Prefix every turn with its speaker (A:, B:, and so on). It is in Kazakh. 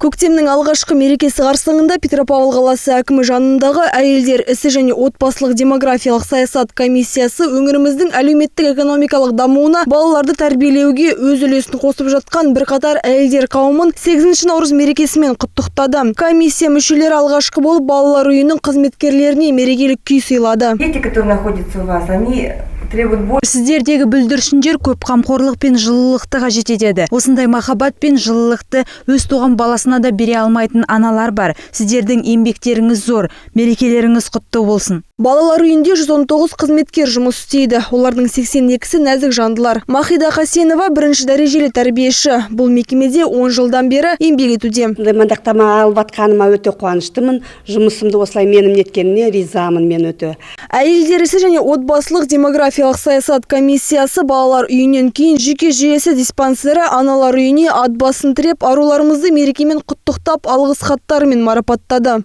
A: Көктемнің алғашқы мерекесі қарсаңында Петропавл қаласы әкімі жанындағы әйелдер ісі және отбасылық демографиялық саясат комиссиясы өңіріміздің әлеуметтік-экономикалық дамуына балаларды тәрбиелеуге өз үлесін қосып жатқан бірқатар әйелдер қауымын 8 наурыз мерекесімен құттықтады. Комиссия мүшелері алғашқы болып балалар үйінің қызметкерлеріне мерекелік күй сыйлады.
B: Дети, которые находятся у вас, они требуют больше.
C: Сіздердегі бүлдіршіндер көп қамқорлық пен жылылықты қажет етеді. Осындай махаббат пен жылылықты өз туған баласына да бере алмайтын аналар бар. Сіздердің еңбектеріңіз зор, мерекелеріңіз құтты болсын.
A: Балалар үйінде 119 қызметкер жұмыс істейді. Олардың 82-сі нәзік жандылар. Махида Хасенова бірінші дәрежелі тәрбиеші. Бұл мекемеде 10 жылдан бері еңбек етуде.
D: Мандақтама алып атқаныма өте қуаныштымын. Жұмысымды осылай менім неткеніне ризамын мен өте.
A: Әйелдер ісі және отбасылық демографиялық саясат комиссиясы балалар үйінен кейін жеке жүйесі диспансері аналар үйіне ат басын тіреп, аруларымызды мерекемен құттықтап алғыс хаттарымен марапаттады.